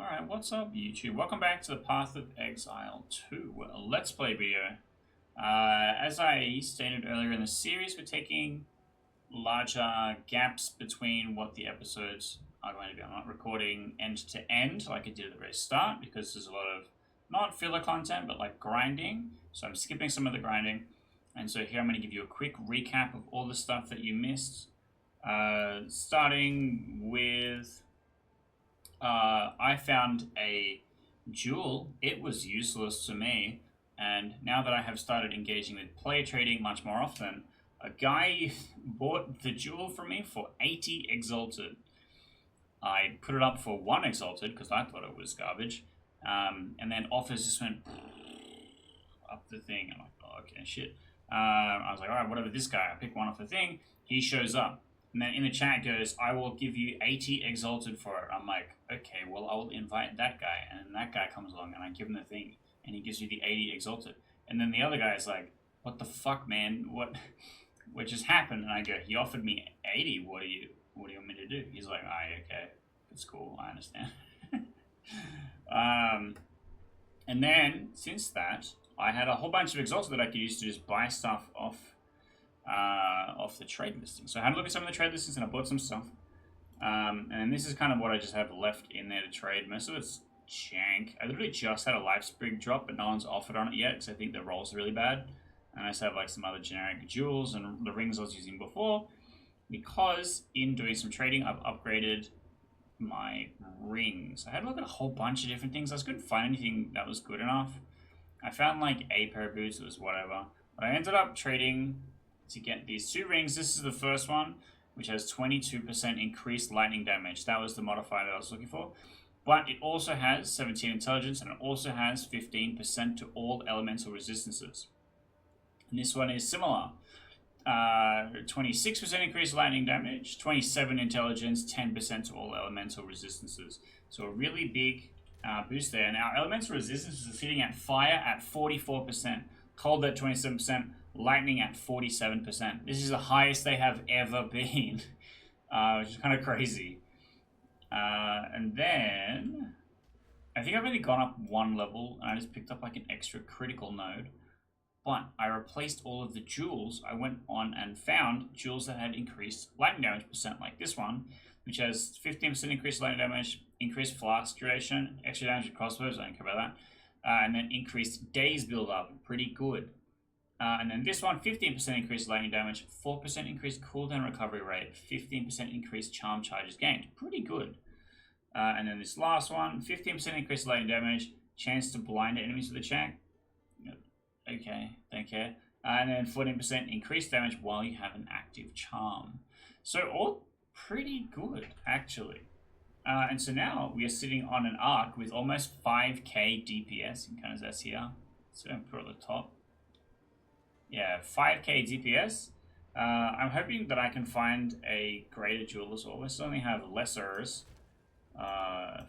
Alright, what's up YouTube? Welcome back to the Path of Exile 2 Let's Play video. As I stated earlier in the series, we're taking larger gaps between what the episodes are going to be. I'm not recording end to end like I did at the very start because there's a lot of, not filler content, but like grinding. So I'm skipping some of the grinding. And so here I'm going to give you a quick recap of all the stuff that you missed. Starting with... I found a jewel. It was useless to me, and now that I have started engaging with player trading much more often, a guy bought the jewel from me for 80 exalted. I put it up for 1 exalted because I thought it was garbage, and then offers just went up the thing. I'm like, oh, okay, shit. I was like, all right, whatever, this guy. I pick one off the thing. He shows up. And then in the chat goes, I will give you 80 exalted for it. I'm like, okay, well, I will invite that guy. And then that guy comes along and I give him the thing. And he gives you the 80 exalted. And then the other guy is like, what the fuck, man? What just happened? And I go, he offered me 80. What do you want me to do? He's like, okay, it's cool. I understand. And then, since that, I had a whole bunch of exalted that I could use to just buy stuff off the trade listing. So I had a look at some of the trade listings and I bought some stuff. And this is kind of what I just have left in there to trade. Most of it's jank. I literally just had a life sprig drop, but no one's offered on it yet because I think the rolls are really bad. And I just have like some other generic jewels and the rings I was using before, because in doing some trading, I've upgraded my rings. I had a look at a whole bunch of different things. I just couldn't find anything that was good enough. I found like a pair of boots, it was whatever. But I ended up trading to get these 2 rings. This is the first one, which has 22% increased lightning damage. That was the modifier that I was looking for. But it also has 17 intelligence, and it also has 15% to all elemental resistances. And this one is similar. 26% increased lightning damage, 27 intelligence, 10% to all elemental resistances. So a really big boost there. Now, elemental resistances are sitting at fire at 44%, cold at 27%, lightning at 47%. This is the highest they have ever been, which is kind of crazy. And then I think I've only gone up 1 level, and I just picked up like an extra critical node. But I replaced all of the jewels. I went on and found jewels that had increased lightning damage percent, like this one, which has 15% increased lightning damage, increased flask duration, extra damage with crossbows, I don't care about that, and then increased days build up, pretty good. And then this one, 15% increased lightning damage, 4% increased cooldown recovery rate, 15% increased charm charges gained. Pretty good. And then this last one, 15% increased lightning damage, chance to blind enemies with a check. Okay, don't care. And then 14% increased damage while you have an active charm. So all pretty good, actually. And so now we are sitting on an arc with almost 5k DPS. You can kind of see here. So I'm put it at the top. Yeah, 5k DPS. I'm hoping that I can find a greater jewel as well. We still only have lessers. If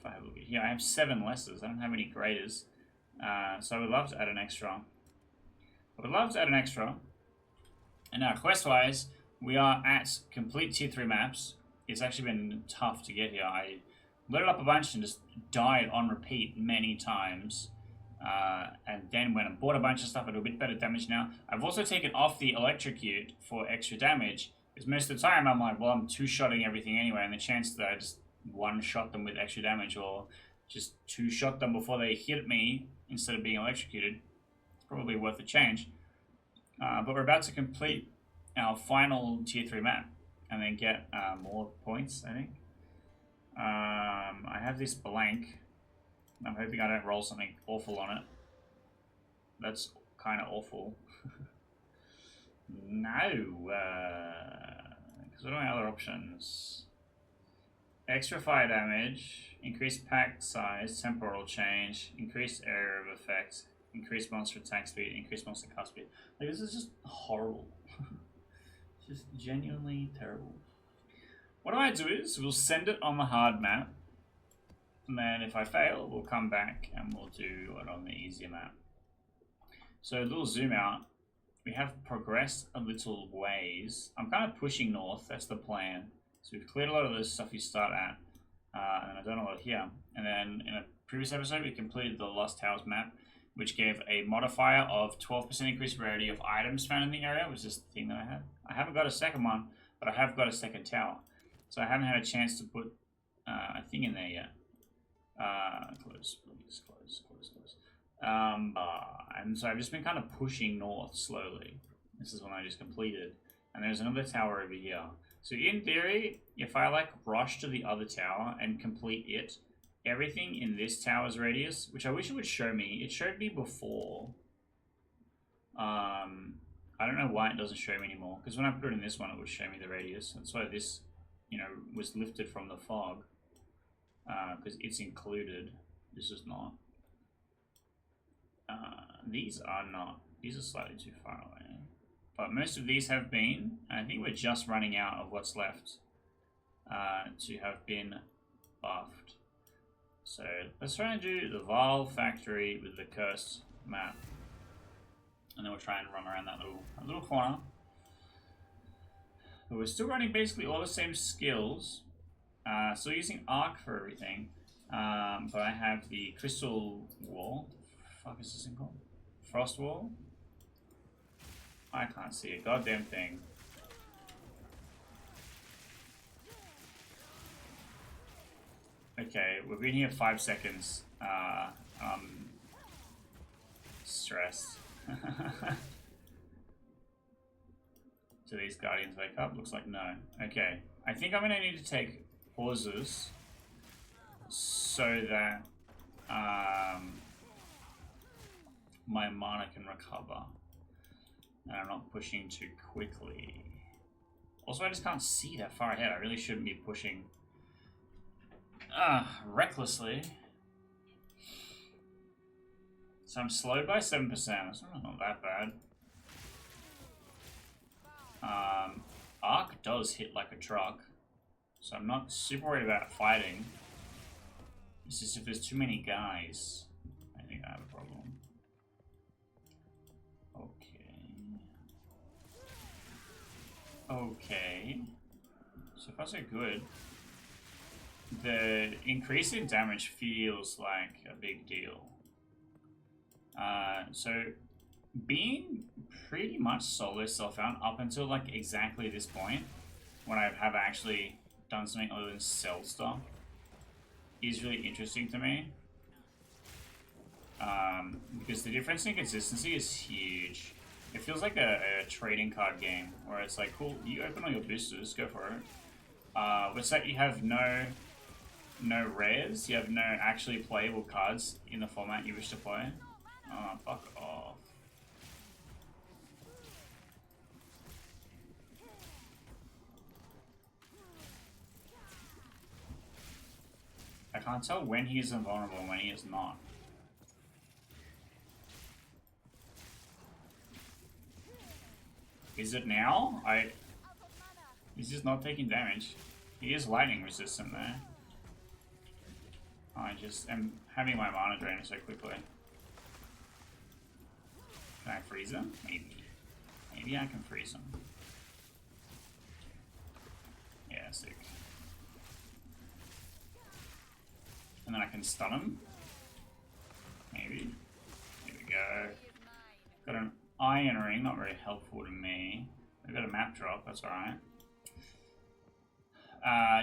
I have a look at here, I have 7 lessers. I don't have any greaters. So I would love to add an extra. And now, quest-wise, we are at complete tier 3 maps. It's actually been tough to get here. I loaded up a bunch and just died on repeat many times. And then when I bought a bunch of stuff, I do a bit better damage now. I've also taken off the electrocute for extra damage, because most of the time I'm like, well, I'm 2-shotting everything anyway, and the chance that I just 1-shot them with extra damage, or just 2-shot them before they hit me instead of being electrocuted, it's probably worth a change. But we're about to complete our final tier 3 map, and then get more points, I think. I have this blank. I'm hoping I don't roll something awful on it. That's kind of awful. No. Because what are my other options? Extra fire damage, increased pack size, temporal change, increased area of effect, increased monster attack speed, increased monster cast speed. Like, this is just horrible. It's just genuinely terrible. What I might do is, we'll send it on the hard map. And then if I fail, we'll come back and we'll do it on the easier map. So a little zoom out. We have progressed a little ways. I'm kind of pushing north, that's the plan. So we've cleared a lot of the stuff you start at. And I don't know what here. And then in a previous episode, we completed the Lost Towers map, which gave a modifier of 12% increased rarity of items found in the area, which is the thing that I had. I haven't got a second one, but I have got a second tower. So I haven't had a chance to put a thing in there yet. Close, please, close. And so I've just been kind of pushing north slowly. This is one I just completed. And there's another tower over here. So in theory, if I like rush to the other tower and complete it, everything in this tower's radius, which I wish it would show me. It showed me before. I don't know why it doesn't show me anymore. Because when I put it in this one, it would show me the radius. That's why this, you know, was lifted from the fog. Because it's included. This is not. These are not. These are slightly too far away. But most of these have been. And I think we're just running out of what's left to have been buffed. So let's try and do the Val factory with the cursed map. And then we'll try and run around that little corner. But we're still running basically all the same skills. Still using arc for everything. But I have the crystal wall. What the fuck is this thing called? Frost wall? I can't see a goddamn thing. Okay, we've been here 5 seconds. I'm stressed. Do these guardians wake up? Looks like no. Okay, I think I'm gonna need to take pauses so that my mana can recover and I'm not pushing too quickly. Also, I just can't see that far ahead. I really shouldn't be pushing recklessly. So I'm slowed by 7%. It's not that bad. Arc does hit like a truck, so I'm not super worried about fighting. It's just if there's too many guys, I think I have a problem. Okay. So far so good. The increase in damage feels like a big deal. So being pretty much solo self-found up until like exactly this point, when I have actually done something other than sell stuff, is really interesting to me. Because the difference in consistency is huge. It feels like a trading card game where it's like, cool, you open all your boosters, go for it. But that you have no rares, you have no actually playable cards in the format you wish to play. Oh, fuck off. I can't tell when he is invulnerable and when he is not. Is it now? He's just not taking damage. He is lightning resistant there. I just am having my mana drain so quickly. Can I freeze him? Maybe. Maybe I can freeze him. Yeah, sick. And then I can stun him. Maybe. Here we go. Got an iron ring, not very helpful to me. I've got a map drop, that's alright.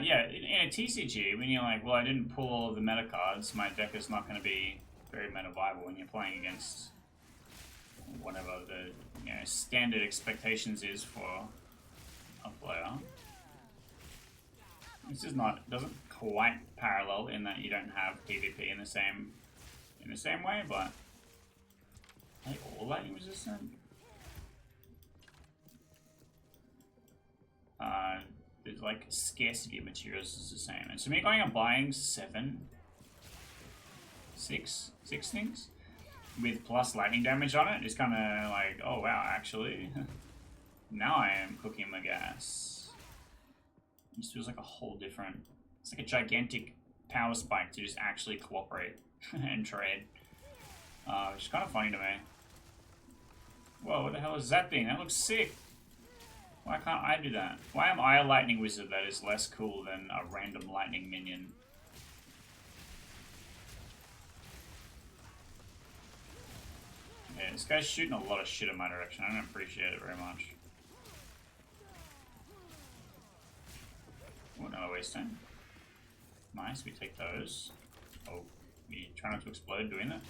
Yeah, in a TCG, when you're like, well, I didn't pull all of the meta cards, my deck is not going to be very meta viable when you're playing against whatever the standard expectations is for a player. This is not doesn't quite parallel in that you don't have PvP in the same way, but are they all lightning resistant? There's like scarcity of materials is the same. And so me going and buying six things with plus lightning damage on it is kind of like, oh wow, actually, now I am cooking my gas. It just feels like a whole different, it's like a gigantic power spike to just actually cooperate and trade. Which is kind of funny to me. Whoa, what the hell is that thing? That looks sick. Why can't I do that? Why am I a lightning wizard that is less cool than a random lightning minion This guy's shooting a lot of shit in my direction. I don't appreciate it very much. Oh, another waste time. Nice, we take those. Oh, we try not to explode doing that.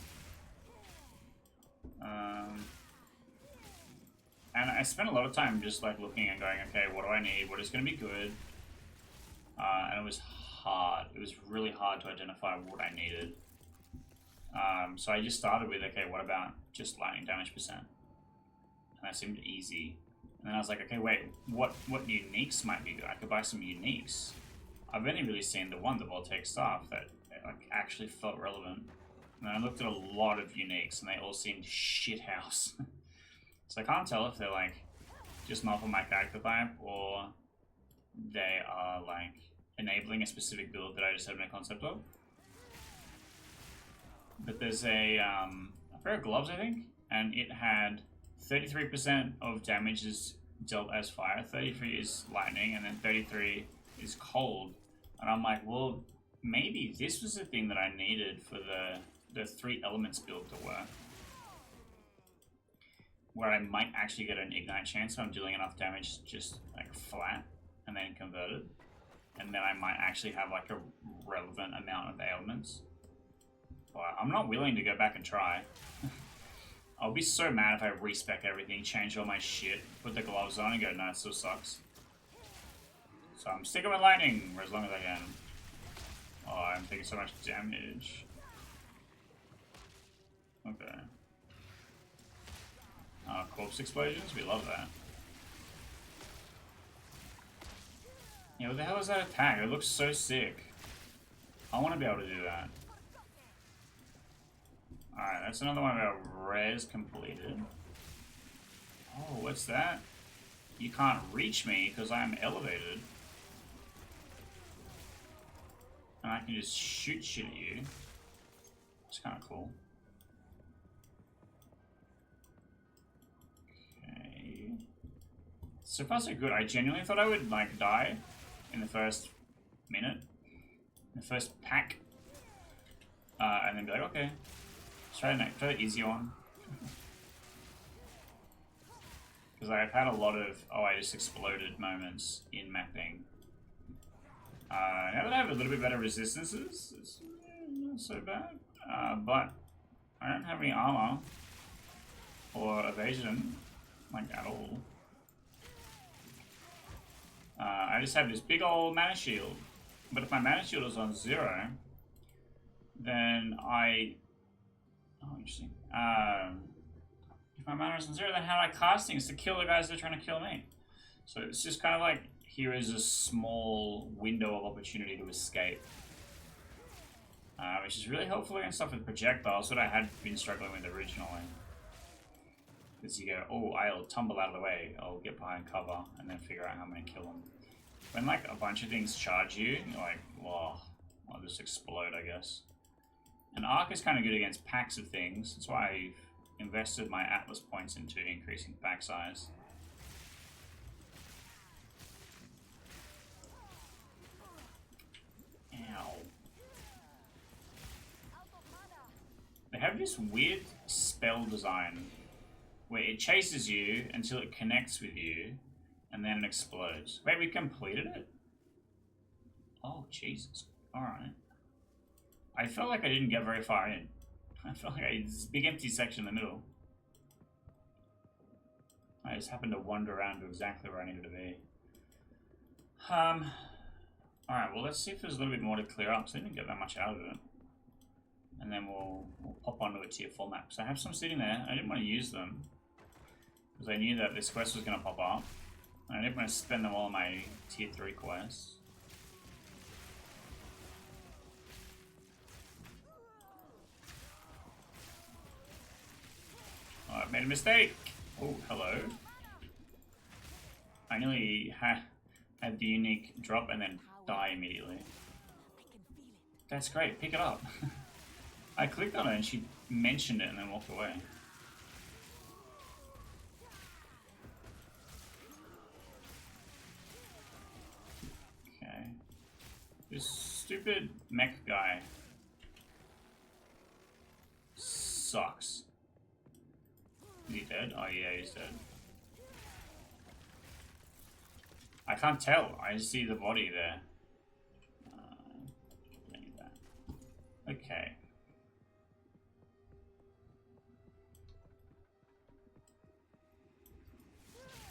And I spent a lot of time just like looking and going, okay, what do I need? What is going to be good? And it was hard. It was really hard to identify what I needed. So I just started with, okay, what about just lightning damage percent? And that seemed easy. And then I was like, okay, wait, what uniques might be good? I could buy some uniques. I've only really seen the one, the Voltaic Staff, that like actually felt relevant. And then I looked at a lot of uniques, and they all seemed shithouse. So I can't tell if they're like just not for my character type, or they are like enabling a specific build that I just have no concept of. But there's a pair of gloves, I think, and it had 33% of damage is dealt as fire, 33 is lightning, and then 33 is cold. And I'm like, well, maybe this was the thing that I needed for the 3 elements build to work. Where I might actually get an ignite chance if I'm dealing enough damage just like flat and then convert it. And then I might actually have like a relevant amount of ailments. But I'm not willing to go back and try. I'll be so mad if I respec everything, change all my shit, put the gloves on and go, no, it still sucks. So I'm sticking with lightning for as long as I can. Oh, I'm taking so much damage. Okay. Corpse explosions, we love that. Yeah, what the hell is that attack? It looks so sick. I want to be able to do that. Alright, that's another one of our rares completed. Oh, what's that? You can't reach me because I am elevated. And I can just shoot shit at you. It's kind of cool. Okay. So far so good. I genuinely thought I would like die in the first minute. In the first pack. And then be like, okay. Try the easy one. Because I've had a lot of, oh, I just exploded moments in mapping. Now that I have a little bit better resistances, it's not so bad. But I don't have any armor or evasion, like at all. I just have this big old mana shield. But if my mana shield is on 0, then I... Oh, interesting. If my mana is on 0, then how do I cast things to kill the guys that are trying to kill me? So it's just kind of like, here is a small window of opportunity to escape. Which is really helpful against stuff with projectiles, what I had been struggling with originally. Because you go, oh, I'll tumble out of the way, I'll get behind cover, and then figure out how I'm going to kill them. When like a bunch of things charge you, you're like, whoa, I'll just explode, I guess. And Arc is kind of good against packs of things. That's why I've invested my Atlas points into increasing pack size. Ow. They have this weird spell design where it chases you until it connects with you and then it explodes. Wait, we completed it? Oh, Jesus. Alright. I felt like I didn't get very far in. I felt like it's this big empty section in the middle. I just happened to wander around to exactly where I needed to be. Alright, well let's see if there's a little bit more to clear up, so I didn't get that much out of it. And then we'll pop onto a tier 4 map. So I have some sitting there, I didn't want to use them. Because I knew that this quest was going to pop up. And I didn't want to spend them all on my tier 3 quests. Oh, I've made a mistake! Oh, hello. I nearly had the unique drop and then die immediately. That's great, pick it up. I clicked on it and she mentioned it and then walked away. Okay. This stupid mech guy sucks. Is he dead? Oh yeah, he's dead. I can't tell. I just see the body there. Okay.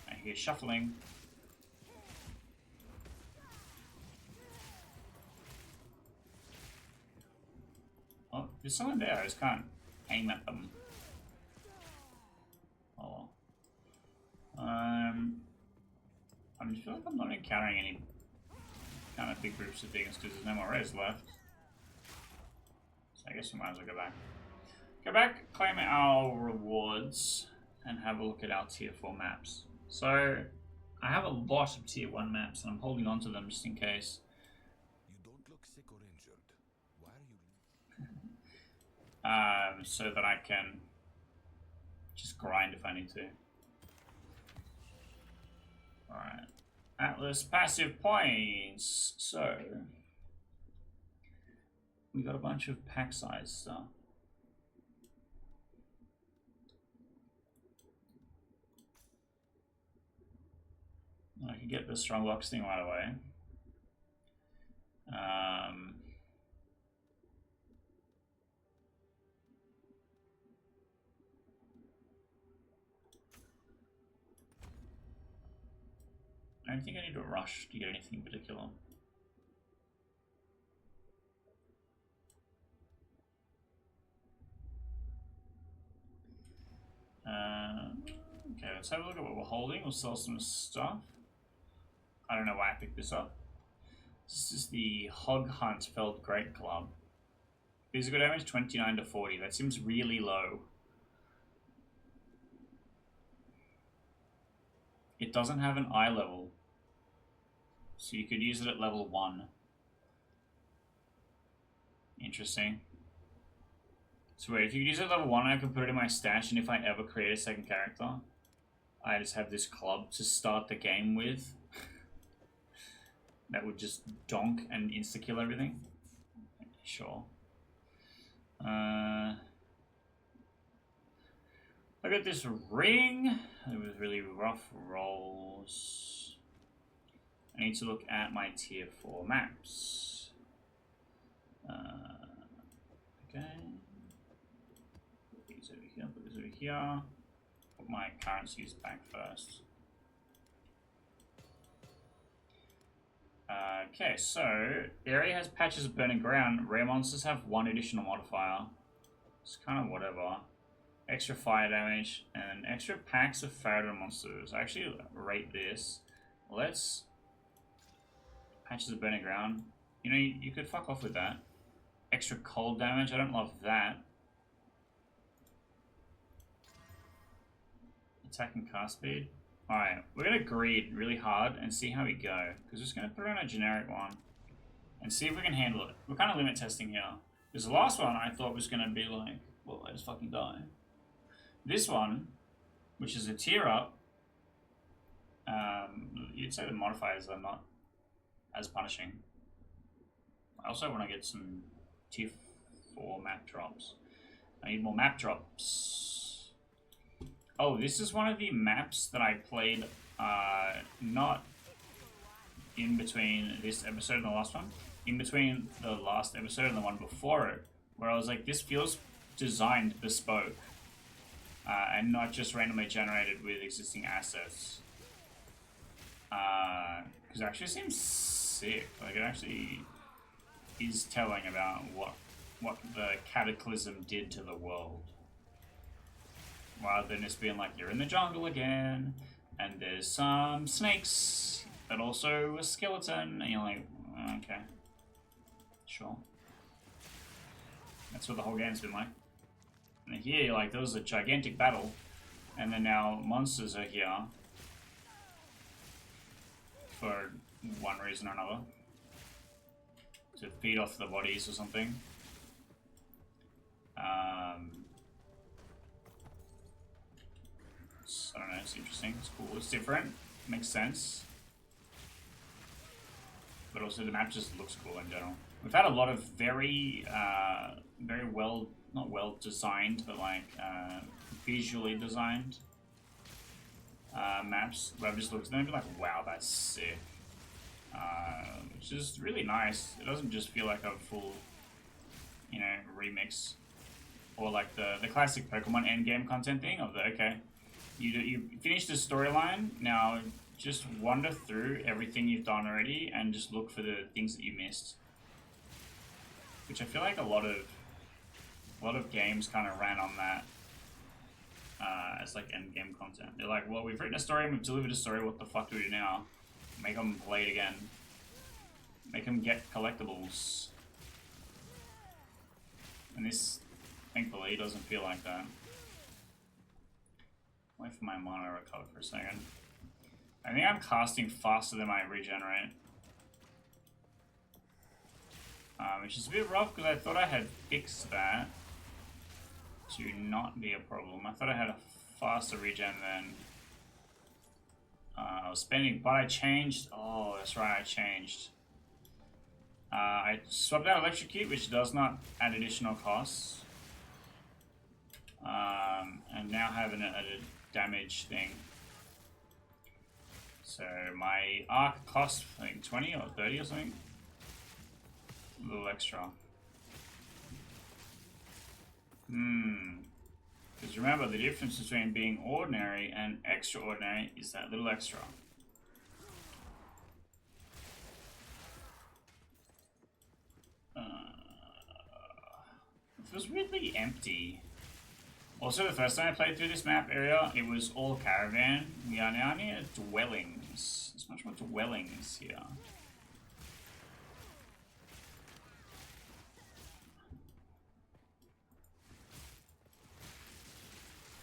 I hear shuffling. Oh, there's someone there. I just can't aim at them. Oh. I feel like I'm not encountering any kind of big groups of things because there's no more res left. So I guess we might as well go back. Go back, claim our rewards, and have a look at our tier 4 maps. So I have a lot of tier 1 maps and I'm holding on to them just in case. You don't look sick or injured. Why are you So that I can just grind if I need to. Alright. Atlas passive points. So we got a bunch of pack size stuff. I can get the strong box thing right away. I don't think I need to rush to get anything in particular. Okay, let's have a look at what we're holding. We'll sell some stuff. I don't know why I picked this up. This is the Hog Hunt Felled Great Club. Physical damage 29 to 40. That seems really low. It doesn't have an eye level. So you could use it at level 1. Interesting. So wait, if you could use it at level 1, I could put it in my stash, and if I ever create a second character, I just have this club to start the game with. That would just donk and insta-kill everything. Sure. I got this ring. It was really rough rolls. I need to look at my tier 4 maps. Okay. Put these over here, put this over here. Put my currencies back first. Okay, so the area has patches of burning ground. Rare monsters have 1 additional modifier. It's kind of whatever. Extra fire damage and extra packs of Faradon monsters. I actually rate this. Let's patches of burning ground. You know, you could fuck off with that. Extra cold damage. I don't love that. Attack and cast speed. Alright, we're going to greed really hard and see how we go. Because we're just going to put on a generic one. And see if we can handle it. We're kind of limit testing here. Because the last one I thought was going to be like, well, I just fucking die. This one, which is a tier up, you'd say the modifiers are not as punishing. I also want to get some tier 4 map drops. I need more map drops. Oh, this is one of the maps that I played, not in between this episode and the last one, in between the last episode and the one before it, where I was like, this feels designed bespoke, and not just randomly generated with existing assets. Because it actually seems sick. Like, it actually is telling about what the cataclysm did to the world. Rather than just being like, you're in the jungle again, and there's some snakes, but also a skeleton, and you're like, okay, sure. That's what the whole game's been like. And here, you're like, there was a gigantic battle, and then now monsters are here for one reason or another. To feed off the bodies or something. I don't know, it's interesting, it's cool, it's different, makes sense. But also the map just looks cool in general. We've had a lot of very well, not well designed, but like visually designed maps where I've just looked at them and be like, wow, that's sick. Which is really nice. It doesn't just feel like a full, you know, remix. Or like the classic Pokemon endgame content thing of the, okay, you finish the storyline, now just wander through everything you've done already and just look for the things that you missed. Which I feel like a lot of games kind of ran on that as like end game content. They're like, well, we've written a story and we've delivered a story, what the fuck do we do now? Make them play it again. Make them get collectibles. And this, thankfully, doesn't feel like that. Wait for my mana to recover for a second. I think I'm casting faster than I regenerate. Which is a bit rough because I thought I had fixed that to not be a problem. I thought I had a faster regen than I was spending, but I changed. Oh, that's right, I changed. I swapped out Electrocute, which does not add additional costs. And now have a damage thing. So my arc costs, I think, 20 or 30 or something. A little extra. Because remember, the difference between being ordinary and extraordinary is that little extra. It feels weirdly empty. Also, the first time I played through this map area, it was all caravan. We are now near dwellings. There's much more dwellings here.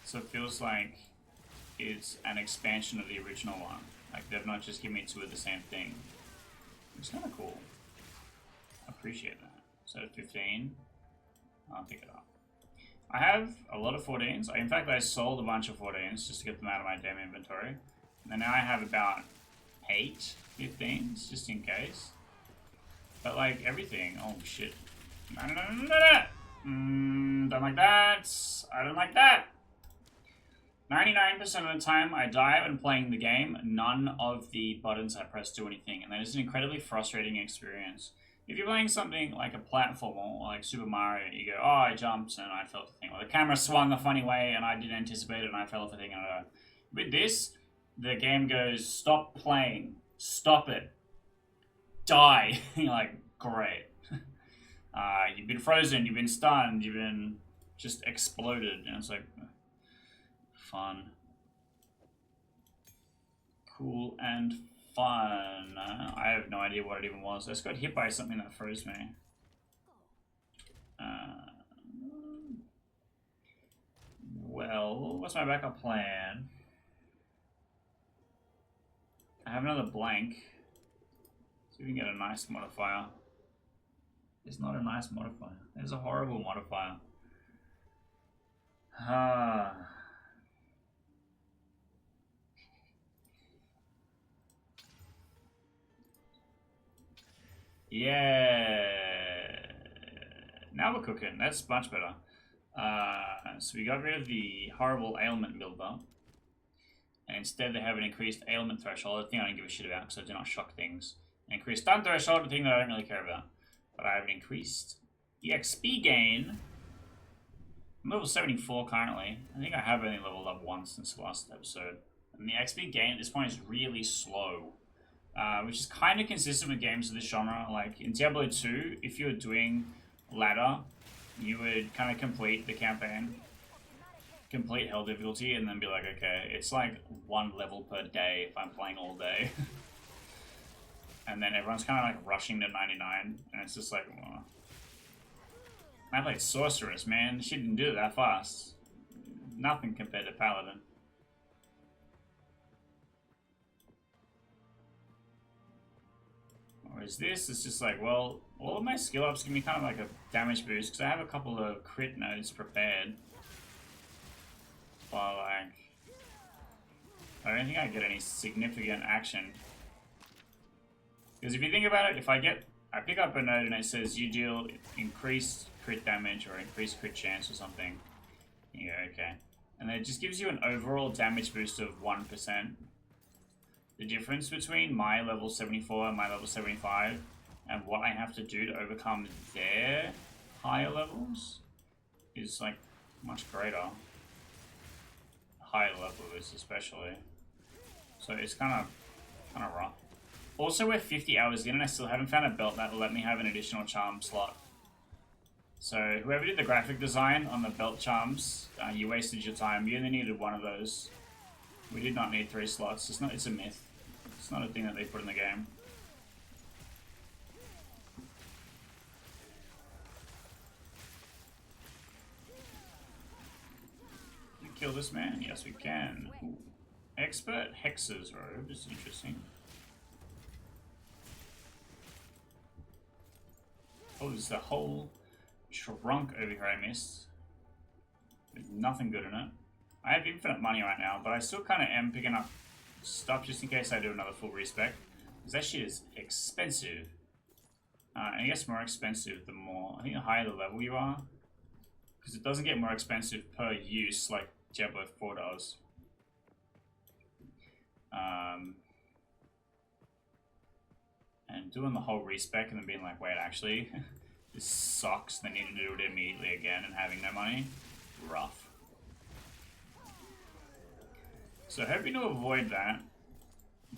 So it feels like it's an expansion of the original one. Like they've not just given me two of the same thing. It's kind of cool. I appreciate that. So 15, I'll pick it up. I have a lot of 14s. In fact, I sold a bunch of 14s just to get them out of my damn inventory. And now I have about 8 15s, just in case. But like everything, oh shit. No. Don't like that. I don't like that. 99% of the time I die when playing the game, none of the buttons I press do anything. And that is an incredibly frustrating experience. If you're playing something like a platformer, like Super Mario, you go, oh, I jumped and I fell off the thing. Or the camera swung a funny way and I didn't anticipate it and I fell off the thing. And with this, the game goes, stop playing. Stop it. Die. You're like, great. You've been frozen, you've been stunned, you've been just exploded. And it's like, fun. Cool and fun. I have no idea what it even was. I just got hit by something that froze me. Well, what's my backup plan? I have another blank. See if we can get a nice modifier. It's not a nice modifier. It's a horrible modifier. Yeah. Now we're cooking. That's much better. So we got rid of the horrible ailment builder. And instead they have an increased ailment threshold, a thing I don't give a shit about because I do not shock things. An increased stun threshold, a thing that I don't really care about. But I have an increased EXP gain. I'm level 74 currently. I think I have only leveled up once since the last episode. And the XP gain at this point is really slow. Which is kind of consistent with games of this genre. Like in Diablo 2, if you were doing ladder, you would kind of complete the campaign, complete hell difficulty, and then be like, okay, it's like 1 level per day if I'm playing all day. And then everyone's kind of like rushing to 99, and it's just like, well, I played Sorceress, man. She didn't do it that fast. Nothing compared to Paladin. Whereas this is just like, well, all of my skill ups give me kind of like a damage boost because I have a couple of crit nodes prepared. But like, I don't think I get any significant action. Because if you think about it, if I pick up a node and it says you deal increased crit damage or increased crit chance or something, you go, okay. And then it just gives you an overall damage boost of 1%. The difference between my level 74 and my level 75 and what I have to do to overcome their higher levels is like much greater. Higher levels especially. So it's kind of rough. Also, we're 50 hours in and I still haven't found a belt that will let me have an additional charm slot. So whoever did the graphic design on the belt charms, you wasted your time. You only needed one of those. We did not need 3 slots. It's a myth. It's not a thing that they put in the game. Can we kill this man? Yes, we can. Ooh. Expert Hexer's robe is interesting. Oh, there's a whole trunk over here I missed. There's nothing good in it. I have infinite money right now, but I still kind of am picking up stuff just in case I do another full respec. Because that shit is expensive. And I guess more expensive the more... I think the higher the level you are. Because it doesn't get more expensive per use like Diablo 4 does. And doing the whole respec and then being like, wait, actually, this sucks. They need to do it immediately again and having no money. Rough. So hoping to avoid that.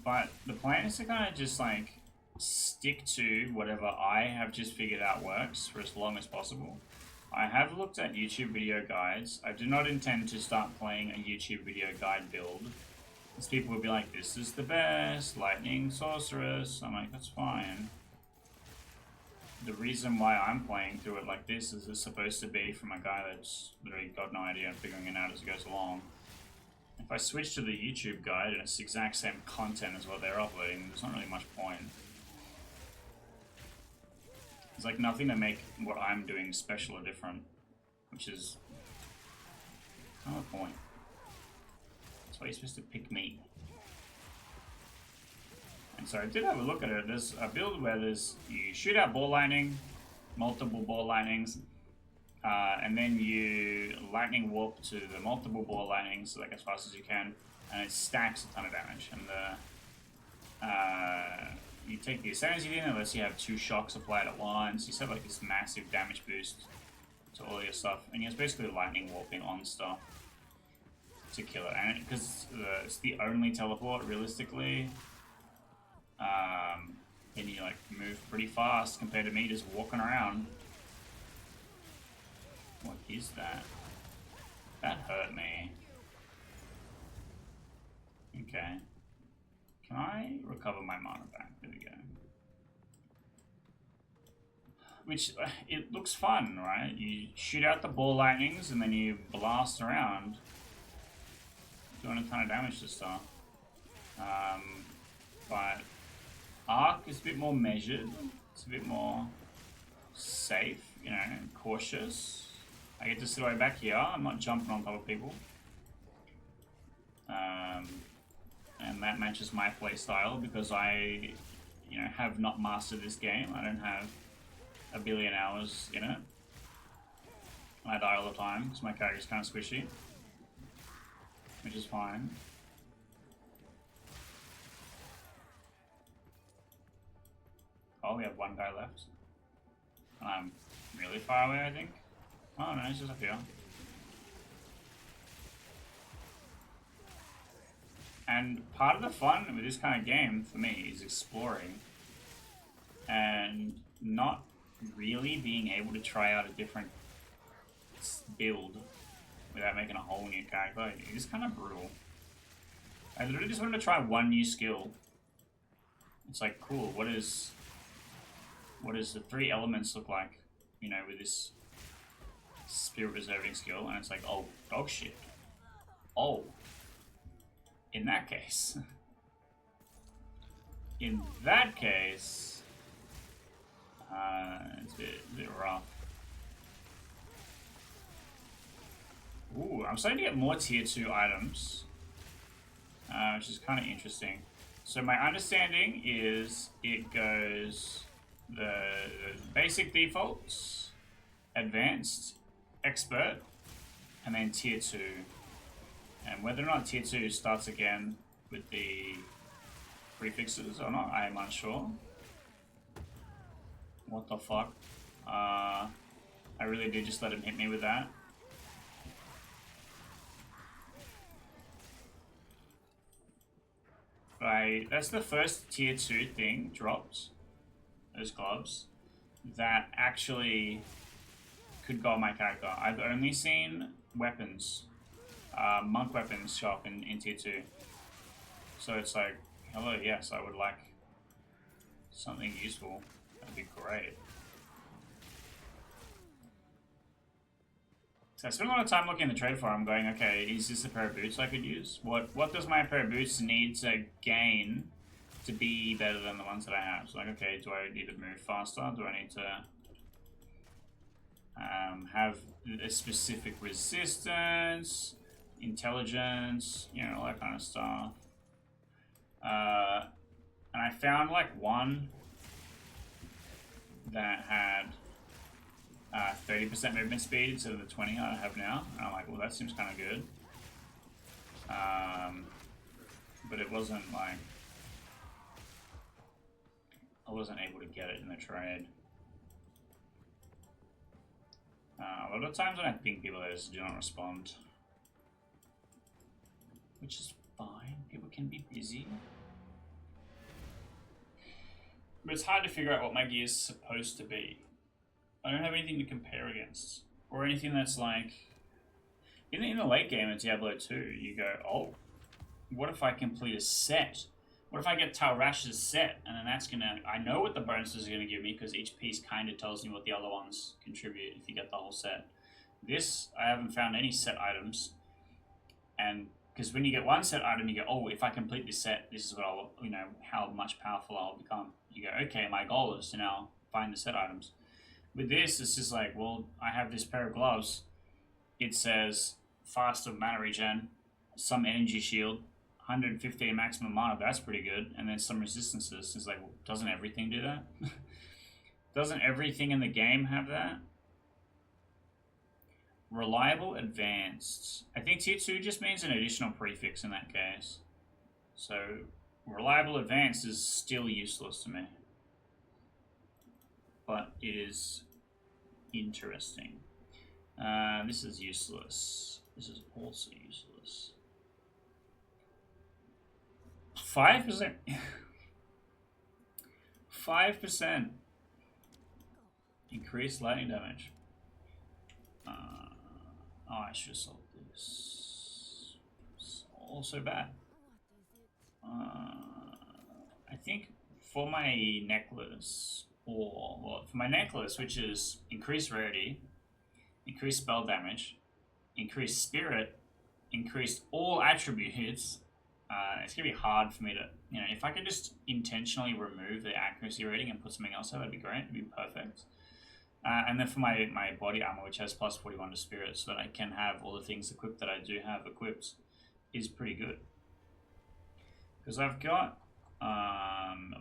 But the plan is to kind of just like stick to whatever I have just figured out works for as long as possible. I have looked at YouTube video guides. I do not intend to start playing a YouTube video guide build. Because people will be like, this is the best, lightning sorceress. I'm like, that's fine. The reason why I'm playing through it like this is it's supposed to be from a guy that's literally got no idea and figuring it out as it goes along. If I switch to the YouTube guide and it's the exact same content as what they're uploading, there's not really much point. There's like nothing to make what I'm doing special or different, which is kind of the point. That's why you're supposed to pick me. And so I did have a look at it. There's a build where you shoot out ball lightning, multiple ball lightnings, and then you lightning warp to the multiple ball lightnings like as fast as you can, and it stacks a ton of damage. And you take the Ascendancy thing unless you have 2 shocks applied at once. You set like this massive damage boost to all your stuff, and you're basically lightning warping on stuff to kill it. And because it's the only teleport realistically, then you like move pretty fast compared to me just walking around. What is that? That hurt me. Okay. Can I recover my mana back? There we go. Which, it looks fun, right? You shoot out the ball lightnings and then you blast around, doing a ton of damage to stuff. But Arc is a bit more measured. It's a bit more safe, you know, cautious. I get to sit way back here. I'm not jumping on top of people. And that matches my playstyle because I, you know, have not mastered this game. I don't have a billion hours in it. I die all the time because my character's kind of squishy, which is fine. Oh, we have one guy left. I'm really far away, I think. Oh no, he's just up here. And part of the fun with this kind of game, for me, is exploring. And not really being able to try out a different build without making a whole new character. It is kind of brutal. I literally just wanted to try one new skill. It's like, cool, what does the 3 elements look like, you know, with this spirit preserving skill? And it's like, oh, dog shit. Oh. In that case. In that case, it's a bit rough. Ooh, I'm starting to get more tier 2 items, which is kind of interesting. So my understanding is it goes the basic defaults, advanced, expert, and then tier 2. And whether or not tier 2 starts again with the prefixes or not, I am unsure. What the fuck? I really did just let him hit me with that. Right, that's the first tier 2 thing dropped, those gloves, that actually could go on my character. I've only seen weapons, monk weapons show up in tier 2. So it's like, hello, yes, I would like something useful. That'd be great. So I spent a lot of time looking at the trade forum going, okay, is this a pair of boots I could use? What does my pair of boots need to gain to be better than the ones that I have? So like, okay, do I need to move faster? Do I need to have a specific resistance, intelligence, you know, all that kind of stuff. And I found like one that had 30% movement speed instead of the 20 I have now. And I'm like, well, that seems kind of good. But it wasn't like, I wasn't able to get it in the trade. A lot of times when I ping people, they just do not respond. Which is fine. People can be busy. But it's hard to figure out what my gear is supposed to be. I don't have anything to compare against. Or anything that's like... In the late game in Diablo 2, you go, oh, what if I complete a set? What if I get Talrash's set? And then that's gonna... I know what the bonuses are gonna give me, because each piece kind of tells me what the other ones contribute if you get the whole set. This, I haven't found any set items. And... because when you get one set item, you go, oh, if I complete this set, this is what I'll, you know, how much powerful I'll become. You go, okay, my goal is to now find the set items. With this, it's just like, well, I have this pair of gloves. It says faster mana regen, some energy shield, 115 maximum mana, that's pretty good. And then some resistances. It's like, well, doesn't everything do that? Doesn't everything in the game have that? Reliable advanced. I think tier 2 just means an additional prefix in that case. So, reliable advanced is still useless to me. But it is interesting. This is useless. This is also useless. 5%. 5% increased lightning damage. Oh, I should have sold this. It's also bad. I think for my necklace, well, for my necklace, which is increased rarity, increased spell damage, increased spirit, increased all attributes, it's going to be hard for me to, you know, if I could just intentionally remove the accuracy rating and put something else there, that'd be great, it'd be perfect. And then for my body armor, which has plus 41 to spirit, so that I can have all the things equipped that I do have equipped, is pretty good. Because I've got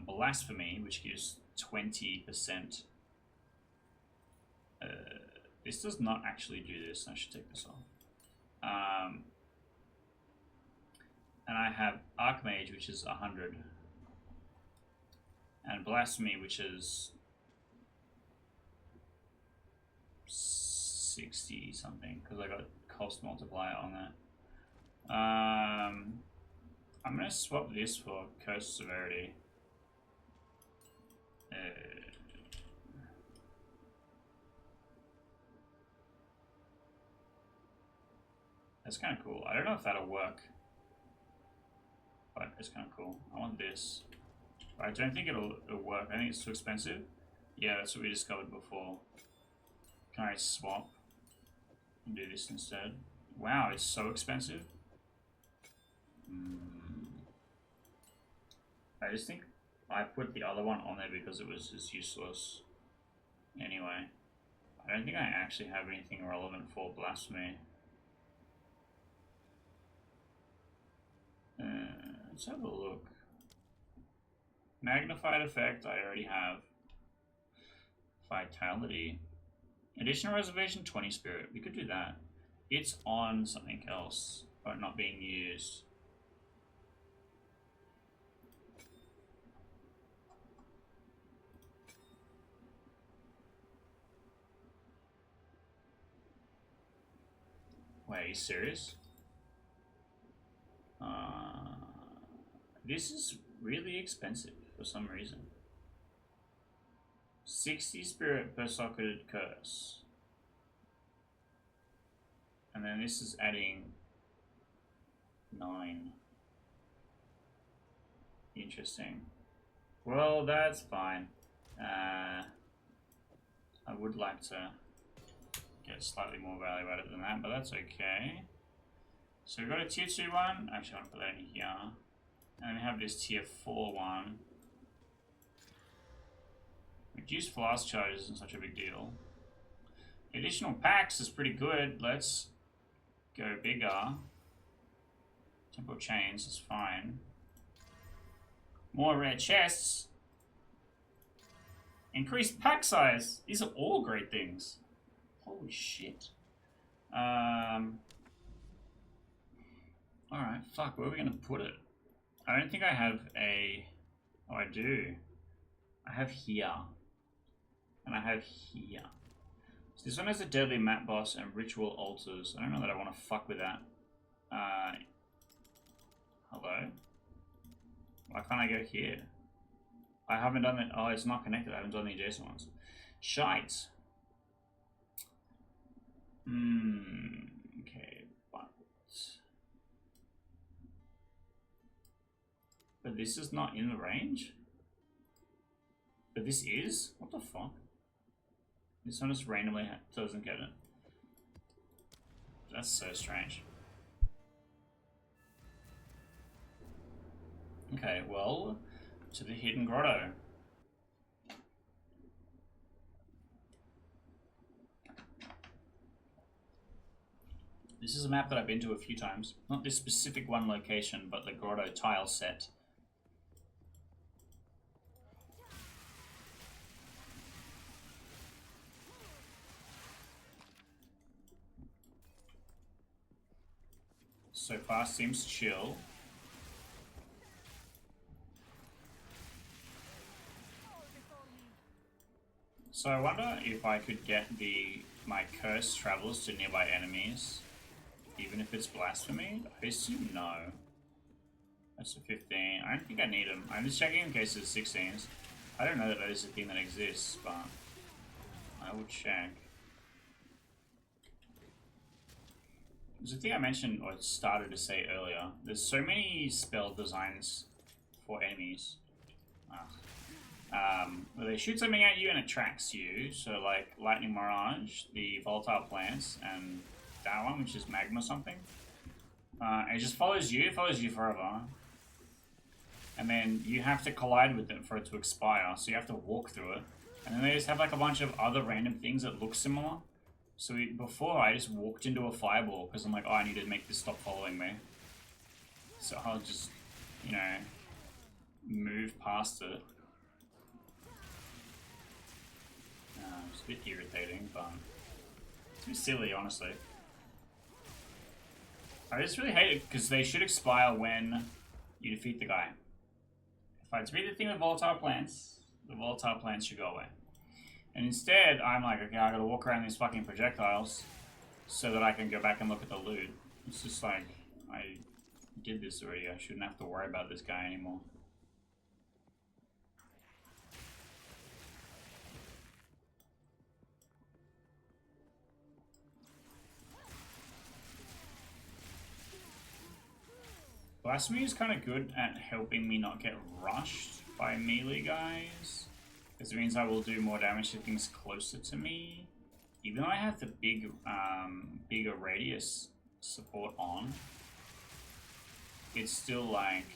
Blasphemy, which gives 20%. This does not actually do this. I should take this off. And I have Archmage, which is 100. And Blasphemy, which is 60 something, because I got cost multiplier on that. I'm going to swap this for Curse Severity. That's kind of cool. I don't know if that'll work, but it's kind of cool. I want this. But I don't think it'll work. I think it's too expensive. Yeah, that's what we discovered before. Can I swap and do this instead? Wow, it's so expensive. I just think I put the other one on there because it was just useless. Anyway, I don't think I actually have anything relevant for Blasphemy. Let's have a look. Magnified effect, I already have. Vitality. Additional reservation, 20 spirit. We could do that. It's on something else. but not being used. Wait, are you serious? This is really expensive for some reason. 60 spirit per socketed curse. And then this is adding 9. Interesting. Well, that's fine. I would like to get slightly more value out of it than that, but that's okay. So we've got a tier 2 one. Actually, I want to put that in here. And then we have this tier 4 one. Reduced flask charge isn't such a big deal. Additional packs is pretty good. Let's go bigger. Temple chains is fine. More rare chests. Increased pack size. These are all great things. Holy shit. Alright, fuck, where are we gonna put it? I don't think I have a... Oh, I do. I have here. And I have here. So this one has a deadly map boss and ritual altars. I don't know that I want to fuck with that. Hello? Why can't I go here? I haven't done it. Oh, it's not connected. I haven't done the adjacent ones. Shite. Okay, but this is not in the range? But this is? What the fuck? This one just randomly doesn't get it. That's so strange. Okay, well, to the hidden grotto. This is a map that I've been to a few times. Not this specific one location, but the grotto tile set. So far seems chill. So I wonder if I could get my cursed travels to nearby enemies, even if it's blasphemy. I assume no. That's a 15. I don't think I need them. I'm just checking in case it's 16s. I don't know that is a thing that exists, but I will check. There's a thing I mentioned or started to say earlier. There's so many spell designs for enemies. Where they shoot something at you and it tracks you. So like Lightning Mirage, the Volatile Plants, and that one, which is Magma something. It just follows you forever. And then you have to collide with it for it to expire, so you have to walk through it. And then they just have like a bunch of other random things that look similar. So before I just walked into a fireball because I'm like, oh, I need to make this stop following me. So I'll just, you know, move past it. It's a bit irritating, but it's a bit silly, honestly. I just really hate it because they should expire when you defeat the guy. If I defeat the thing with volatile plants, the volatile plants should go away. And instead, I'm like, okay, I gotta walk around these fucking projectiles so that I can go back and look at the loot. It's just like, I did this already. I shouldn't have to worry about this guy anymore. Blasphemy is kind of good at helping me not get rushed by melee guys. Because it means I will do more damage to things closer to me. Even though I have the bigger radius support on, it's still like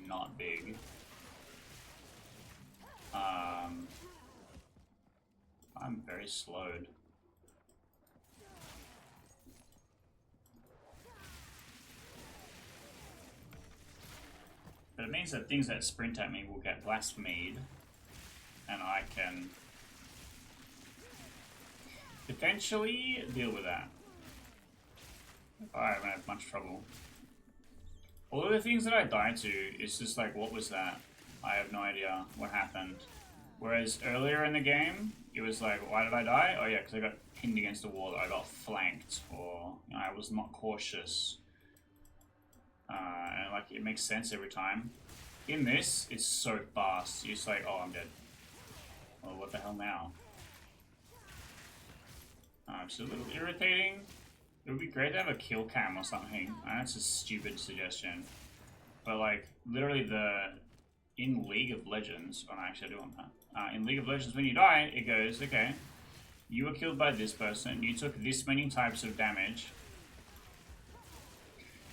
not big. I'm very slowed. But it means that things that sprint at me will get blasphemed, and I can potentially deal with that. I haven't had much trouble. All of the things that I died to, it's just like, what was that? I have no idea what happened. Whereas earlier in the game, it was like, why did I die? Oh yeah, because I got pinned against the wall, or I got flanked, or you know, I was not cautious. And like, it makes sense every time. In this, it's so fast. You're just like, oh, I'm dead. Well, what the hell now? It's a little irritating. It would be great to have a kill cam or something. That's a stupid suggestion. But like, literally in League of Legends, oh no, actually I do want that. In League of Legends, when you die, it goes, okay, you were killed by this person, you took this many types of damage.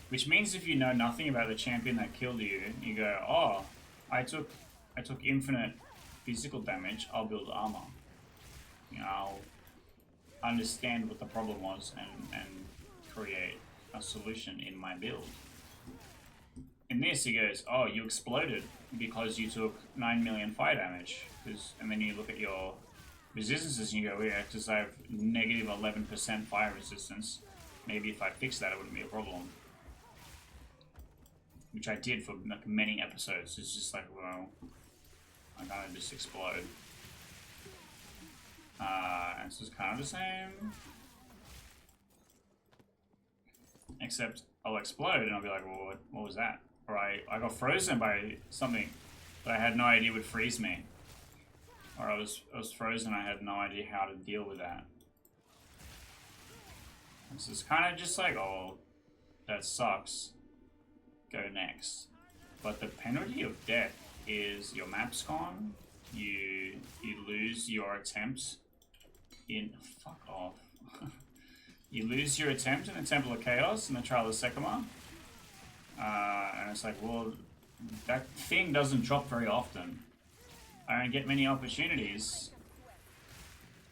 Which means if you know nothing about the champion that killed you, you go, oh, I took infinite physical damage, I'll build armor. You know, I'll understand what the problem was and create a solution in my build. In this, he goes, oh, you exploded because you took 9 million fire damage. And then you look at your resistances and you go, yeah, because I have negative 11% fire resistance. Maybe if I fix that, it wouldn't be a problem. Which I did for like many episodes. It's just like, well, I kind of just explode. And so it's kind of the same. Except I'll explode and I'll be like, well, what was that? Or I got frozen by something that I had no idea would freeze me. Or I was frozen, I had no idea how to deal with that. This is kind of just like, oh, that sucks. Go next. But the penalty of death is your map's gone. You lose your attempt in... Fuck off. You lose your attempt in the Temple of Chaos in the Trial of Sekima. And it's like, well, that thing doesn't drop very often. I don't get many opportunities.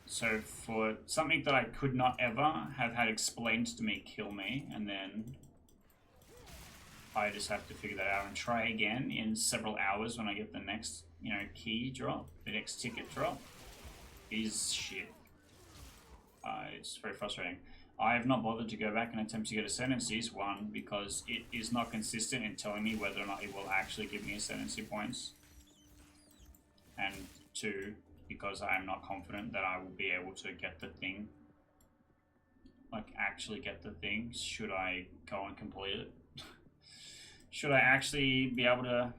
So for something that I could not ever have had explained to me kill me, and then I just have to figure that out and try again in several hours when I get the next, you know, key drop, the next ticket drop, is shit. It's very frustrating. I have not bothered to go back and attempt to get ascendancies, one, because it is not consistent in telling me whether or not it will actually give me ascendancy points, and two, because I am not confident that I will be able to get the thing, like actually get the thing, should I go and complete it. Should I actually be able to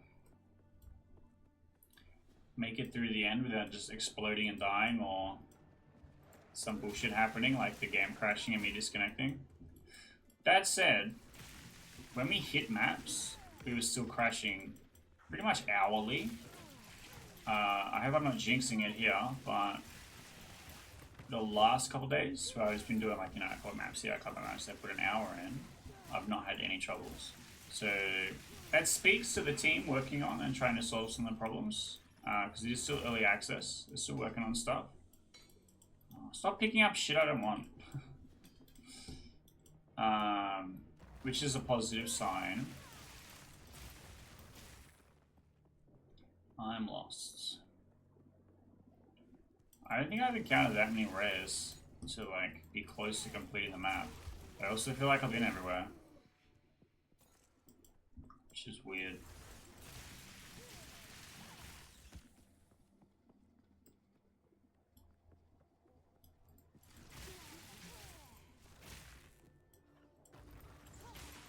make it through the end without just exploding and dying, or some bullshit happening like the game crashing and me disconnecting? That said, when we hit maps, we were still crashing pretty much hourly. I hope I'm not jinxing it here, but the last couple days where I've just been doing, like, you know, a couple maps here, a couple maps there, put an hour in, I've not had any troubles. So that speaks to the team working on and trying to solve some of the problems, because it is still early access. They're still working on stuff. Stop picking up shit I don't want. Which is a positive sign. I'm lost. I don't think I've encountered that many rares to like be close to completing the map. I also feel like I've been everywhere, which is weird.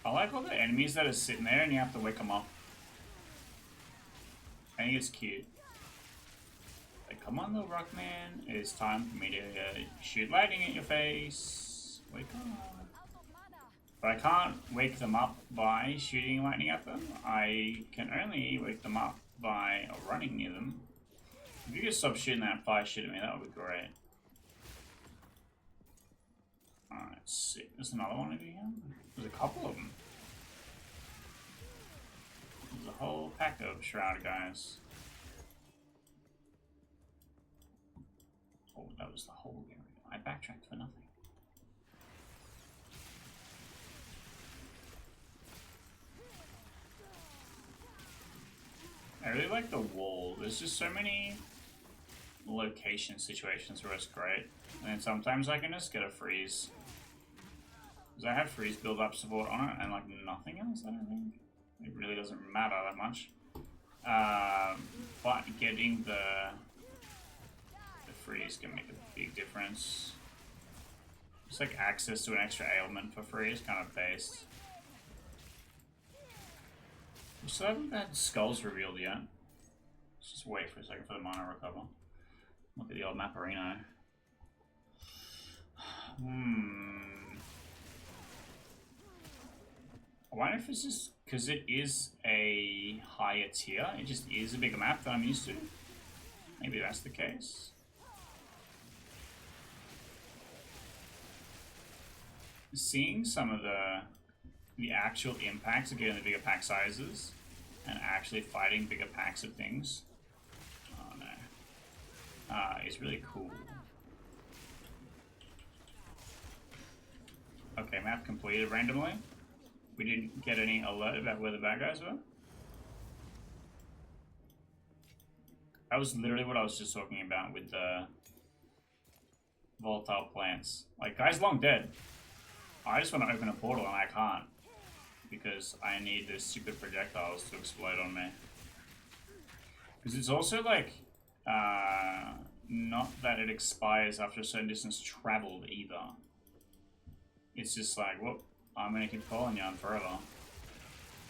I like all the enemies that are sitting there and you have to wake them up. I think it's cute. Like, come on, little rock man. It's time for me to shoot lightning at your face. Wake up. But I can't wake them up by shooting lightning at them. I can only wake them up by running near them. If you could stop shooting that fire shit at me, that would be great. Alright, sick. There's another one over here. There's a couple of them. There's a whole pack of shroud guys. Oh, that was the whole area. I backtracked for nothing. I really like the wall. There's just so many location situations where it's great. And then sometimes I can just get a freeze. Because I have freeze build up support on it and like nothing else, I don't think. It really doesn't matter that much. But getting the freeze can make a big difference. It's like access to an extra ailment for free is kind of based. We still haven't had skulls revealed yet. Let's just wait for a second for the mana recover. Look at the old Mapperino. I wonder if it's just because it is a higher tier, it just is a bigger map than I'm used to. Maybe that's the case. Seeing some of the actual impacts of getting the bigger pack sizes and actually fighting bigger packs of things, oh no, is really cool. Okay, map completed randomly. We didn't get any alert about where the bad guys were. That was literally what I was just talking about with the volatile plants. Like, guy's long dead. I just want to open a portal and I can't. Because I need the stupid projectiles to explode on me. Because it's also like, not that it expires after a certain distance traveled either. It's just like, whoop, I'm gonna keep calling you on forever.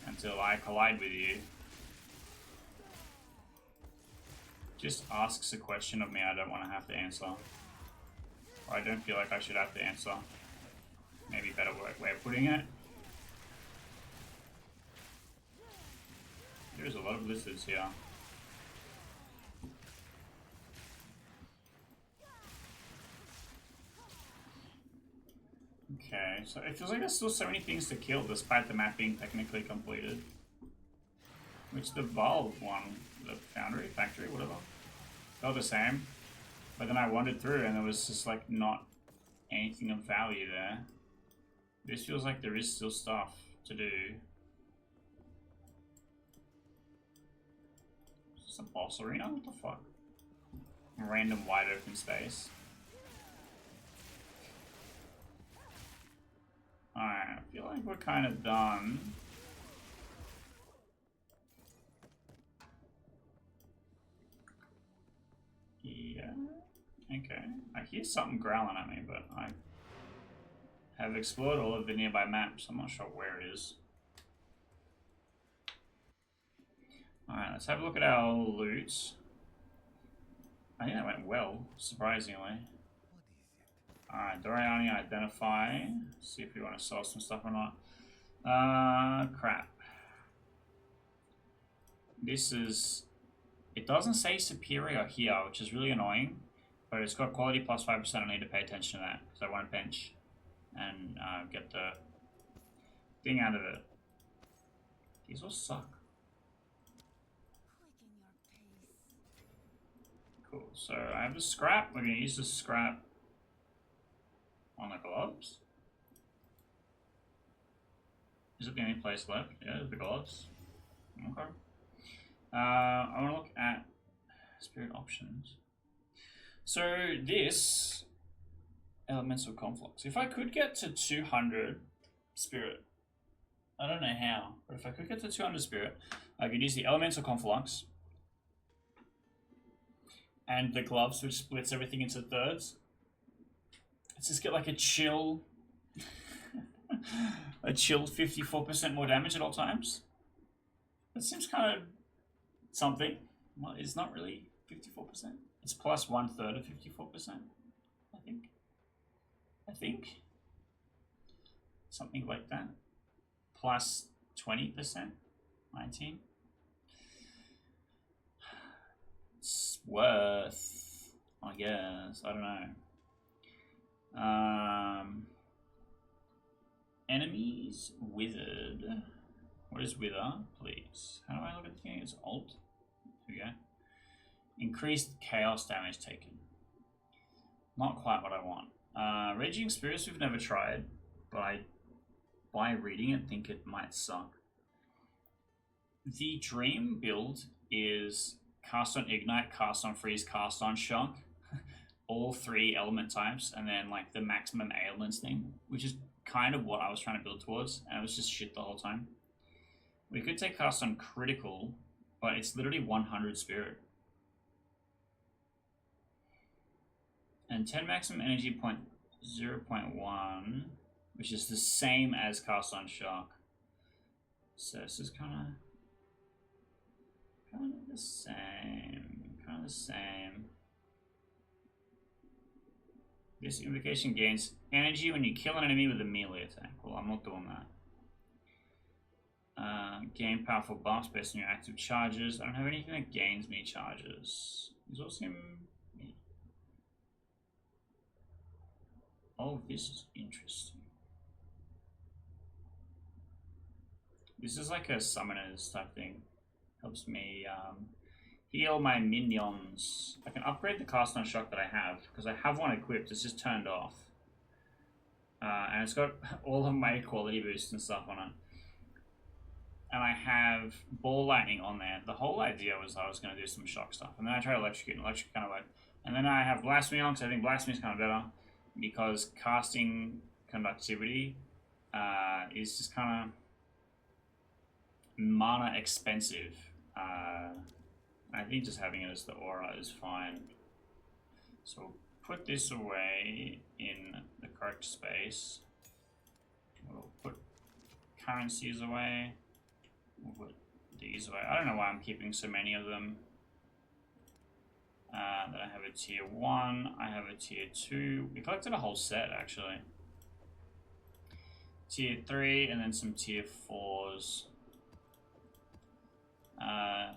Until I collide with you. Just asks a question of me I don't want to have to answer. Or I don't feel like I should have to answer. Maybe better way of putting it. There's a lot of lizards here. Okay, so it feels like there's still so many things to kill despite the map being technically completed. Which the Valve one, the Foundry, Factory, whatever, felt the same. But then I wandered through and there was just like not anything of value there. This feels like there is still stuff to do. Is this a boss arena? What the fuck? Random wide open space. Alright, I feel like we're kind of done. Yeah, okay. I hear something growling at me, but I have explored all of the nearby maps. I'm not sure where it is. Alright, let's have a look at our loot. I think that went well, surprisingly. Alright, Doriani, identify. See if we want to sell some stuff or not. Crap. This is... It doesn't say superior here, which is really annoying. But it's got quality plus 5%. I need to pay attention to that, because I won't bench and get the thing out of it. These all suck. Cool, so I have the scrap. We're going to use the scrap on the gloves. Is it the only place left? Yeah, the gloves. Okay. I want to look at spirit options. So this elemental conflux. If I could get to 200 spirit, I don't know how, but if I could get to 200 spirit, I could use the elemental conflux and the gloves, which splits everything into thirds. Let's just get like a chill, a chill 54% more damage at all times. That seems kind of something. Well, it's not really 54%. It's plus 1/3 of 54%, I think. Something like that. Plus 20%, 19. It's worth, I guess. I don't know. Enemies withered. What is wither, please? How do I look at the thing? It's alt. Here we go. Increased chaos damage taken. Not quite what I want. Raging Spirits we've never tried, but I, by reading it, think it might suck. The dream build is cast on Ignite, cast on Freeze, cast on Shock. all 3 element types and then like the maximum ailments thing, which is kind of what I was trying to build towards, and it was just shit the whole time. We could take cast on critical, but it's literally 100 spirit. And 10 maximum energy point 0.1, which is the same as cast on shock. So this is kind of the same. This invocation gains energy when you kill an enemy with a melee attack. Well, I'm not doing that. Gain powerful buffs based on your active charges. I don't have anything that gains me charges. These all seem... Oh, this is interesting. This is like a summoners type thing. Helps me heal my minions. I can upgrade the cast on shock that I have, because I have one equipped. It's just turned off. And it's got all of my quality boosts and stuff on it. And I have ball lightning on there. The whole idea was I was going to do some shock stuff. And then I tried electrocute, and electric kind of worked. And then I have blasphemy on, because I think blasphemy is kind of better. Because casting conductivity is just kind of mana expensive. I think just having it as the aura is fine. So we'll put this away in the correct space. We'll put currencies away. We'll put these away. I don't know why I'm keeping so many of them. Then I have a tier 1, I have a tier 2. We collected a whole set actually. Tier 3 and then some tier 4s.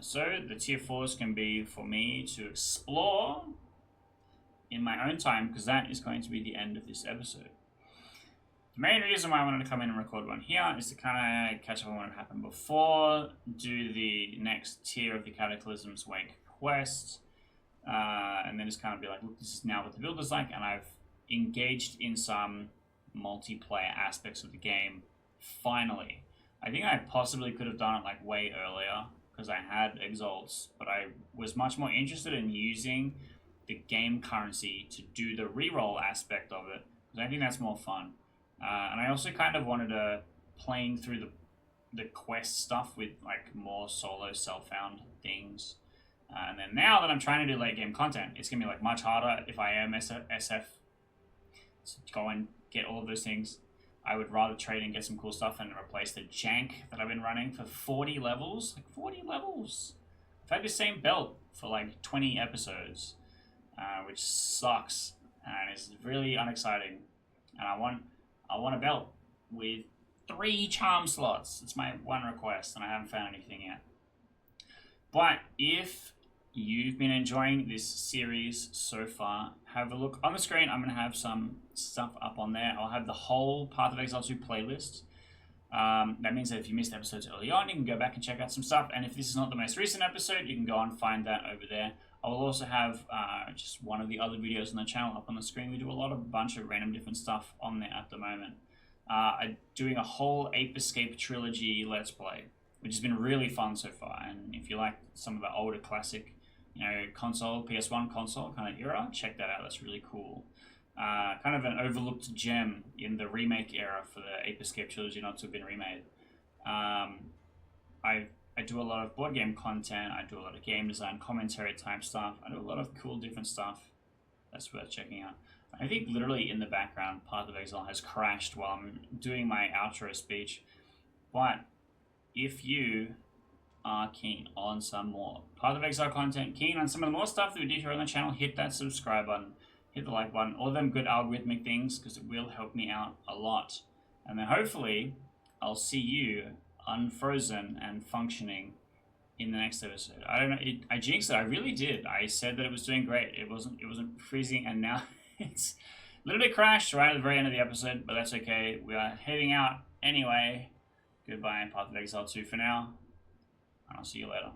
So the tier 4s can be for me to explore in my own time, because that is going to be the end of this episode. The main reason why I wanted to come in and record one here is to kind of catch up on what happened before, do the next tier of the Cataclysm's Wake quest, and then just kind of be like, look, this is now what the build is like, and I've engaged in some multiplayer aspects of the game, finally. I think I possibly could have done it like way earlier, because I had exalts, but I was much more interested in using the game currency to do the reroll aspect of it, because I think that's more fun. And I also kind of wanted to playing through the quest stuff with like more solo self-found things. And then now that I'm trying to do late game content, it's gonna be like much harder if I am SF to go and get all of those things. I would rather trade and get some cool stuff and replace the jank that I've been running for 40 levels. Like 40 levels. I've had the same belt for like 20 episodes, which sucks and is really unexciting. And I want a belt with 3 charm slots. It's my one request, and I haven't found anything yet. But if you've been enjoying this series so far, have a look on the screen. I'm going to have some stuff up on there. I'll have the whole Path of Exile 2 playlist. That means that if you missed episodes early on, you can go back and check out some stuff. And if this is not the most recent episode, you can go and find that over there. I will also have just one of the other videos on the channel up on the screen. We do a bunch of random different stuff on there at the moment. I'm doing a whole Ape Escape trilogy Let's Play, which has been really fun so far. And if you like some of the older classic, console, PS1 console kind of era, check that out. That's really cool. Kind of an overlooked gem in the remake era for the Ape Escape trilogy not to have been remade. I do a lot of board game content. I do a lot of game design, commentary type stuff. I do a lot of cool different stuff. That's worth checking out. I think literally in the background, Path of Exile has crashed while I'm doing my outro speech. But if you are keen on some more Path of Exile content, keen on some of the more stuff that we do here on the channel, hit that subscribe button, hit the like button, all them good algorithmic things, because it will help me out a lot. And then hopefully I'll see you unfrozen and functioning in the next episode. I don't know, I jinxed it. I really did. I said that it was doing great. It wasn't freezing, and now it's a little bit crashed right at the very end of the episode, but that's okay. We are heading out anyway. Goodbye, Path of Exile 2 for now, and I'll see you later.